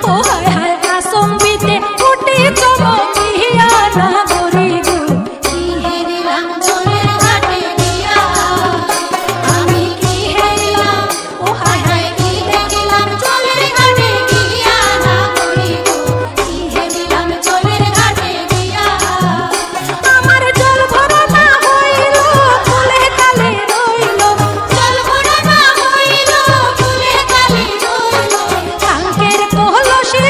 ও হায় হায় আসম্বিতে ফুটি চমকিয়া না গরি গো কি হেরিলাম জলের ঘাটে গিয়া আমি কি হেরিলাম ও হায় হায় কি দেখিলাম জলের ঘাটে গিয়া না গরি গো কি হেরিলাম জলের ঘাটে গিয়া আমার জল ভরা না হইল ফুলে কালে রইল জল ভরা না হইল ফুলে কালে রইল কাঙ্কের কলসির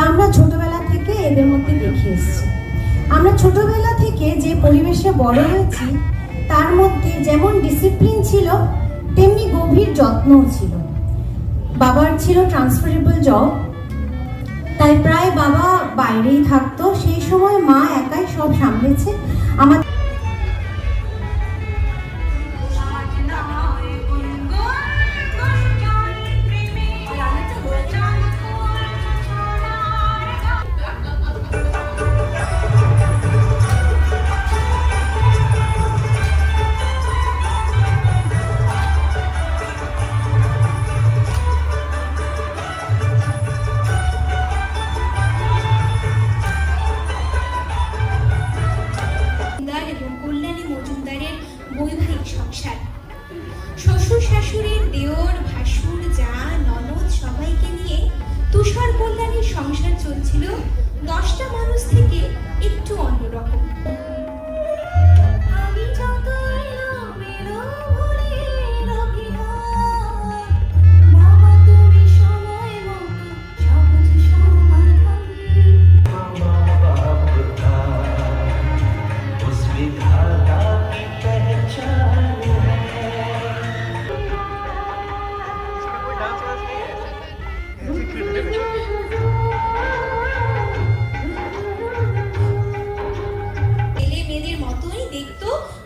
আমরা ছোটবেলা থেকে এদের মধ্যে দেখে এসেছি। আমরা ছোটবেলা থেকে যে পরিবেশে বড় হয়েছি তার মধ্যে যেমন ডিসিপ্লিন ছিল তেমনি গভীর যত্নও ছিল। বাবার ছিল ট্রান্সফারেবল জব, তাই প্রায় বাবা বাইরেই থাকতো। সেই সময় মা একাই সব সামলেছে। আমার বৈবাহিক সংসার, শ্বশুর শাশুড়ির দেওর ভাসুর যা ননদ সবাইকে নিয়ে তুষার কল্যাণীর সংসার চলছিল 10টা মানুষ থেকে একটু অন্যরকম।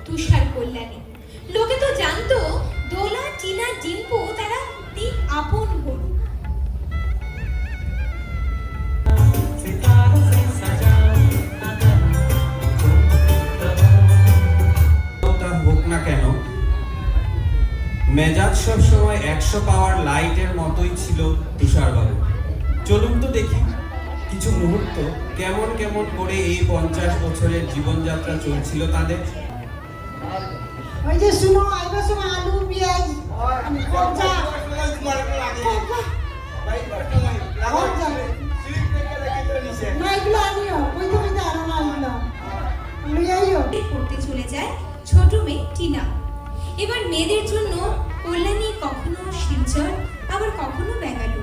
তুষার কল্যাণী লোকে তো জানতো দোলা, টিনা, ডিম্পু তারা তিন আপন গরু। হোক না কেন মেজাজ সবসময় 100 পাওয়ার লাইটের মতোই ছিল তুষার বাবু। চলুন তো দেখি কিছু মুহূর্ত কেমন কেমন করে এই 50 বছরের জীবনযাত্রা চলছিল তাদের। ওই যে শুনো আইবার সময় আলু পেঁয়াজ কঞ্চা না এগুলো আনিও ওই তো আরো না এগুলো লইয়াইও। পড়তে চলে যায় ছোট মেয়ে টিনা। এবার মেয়েদের জন্য কল্যাণী কখনো শিলচর আবার কখনো বেঙ্গালুরু।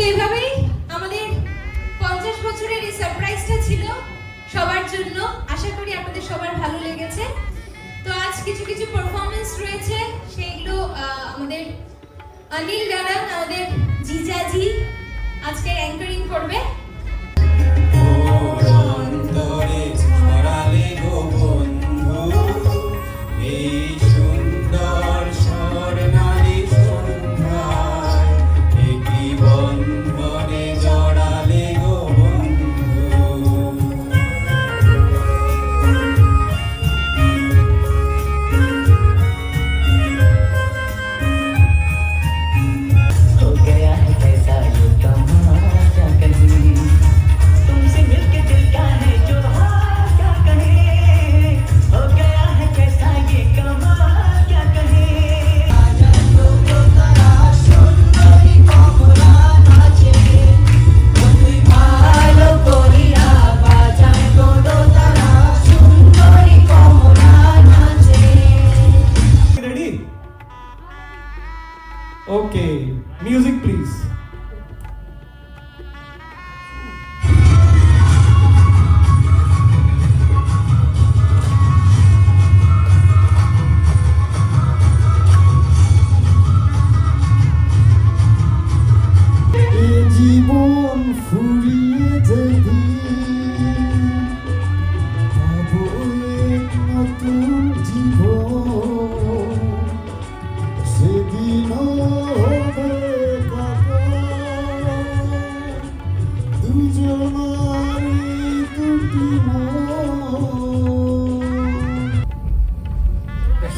এভাবেই আমাদের 50 বছরের এই সারপ্রাইজটা ছিল সবার জন্য। আশা করি আপনাদের সবার ভালো লেগেছে। তো আজ কিছু কিছু পারফরমেন্স রয়েছে, সেগুলো আমাদের অনিল দাদা, আমাদের জিজাজি আজকে অ্যাঙ্কারিং করবে।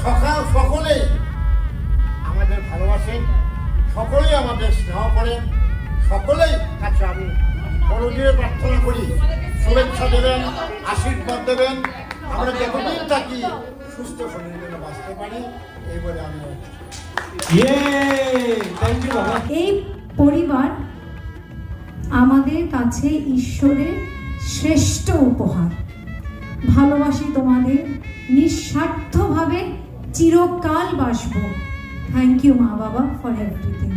সকলেই আমাদের ভালোবাসেন, সকলেই আমাদের স্নেহ করেন, সকলেই কাছে আমি বড়দিনে প্রার্থনা করি শুভেচ্ছা দেবেন, আশীর্বাদ দেবেন, আমরা যতদিন থাকি সুস্থ শরীরে যেন বাঁচতে পারি এই বলে আমি থ্যাংক ইউ বাবা। এই পরিবার আমাদের কাছে ঈশ্বরের শ্রেষ্ঠ উপহার। ভালোবাসি তোমাদের, নিঃস্বার্থভাবে চিরকাল বাসবো। থ্যাংক ইউ মা বাবা ফর এভরিথিং।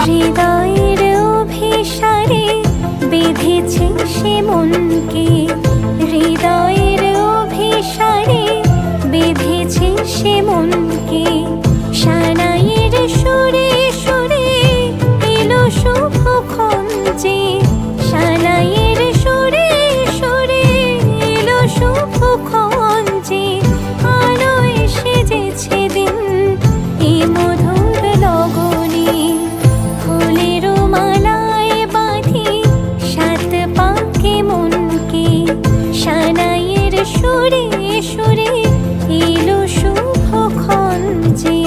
হৃদয়ের অভিসারে বেঁধেছে সে মনকে, হৃদয়ের অভিসারে বেঁধেছে সে মনকে। সানাইয়ের সুরে সুরে এলো শুভক্ষণ যে, সানাইয়ের সুরে সুরে এলো শুভক্ষণ যে। আলোয় সেজেছে দিন এ মধুর লগনে, ফুলের মালায় বাঁধি সাত পাকে মনকে। সানাইয়ের সুরে সুরে এলো শুভক্ষণ যে।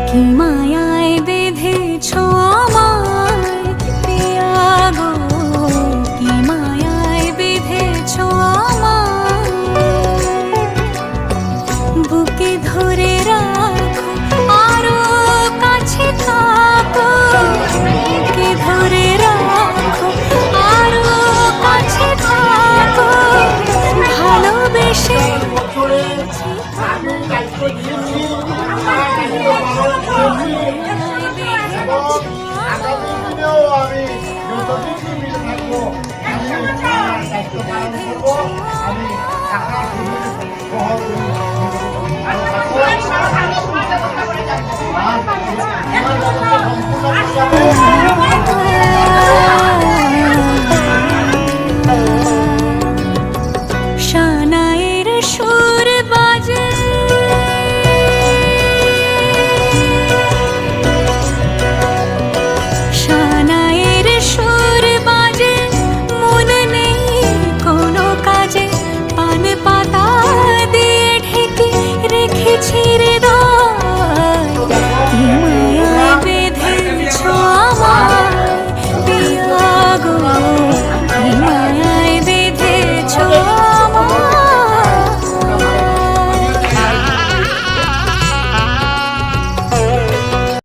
কি মায়ায় বেঁধেছ আমায় পিয়া গো, কি মায়ায় বেঁধেছ আমায়। বুকে ধরে রাখো আরো কাছে থাকো, বুকে ধরে রাখো আরো কাছে থাকো। ভালোবেসে আমি দায়িত্ব দিয়েছি আমার দায়িত্ব পালন করছি এবং আগামী দিনেও আমি যতদিন জীবিত থাকবো আমি আমার দায়িত্ব পালন করবো। আমি ঢাকা শহর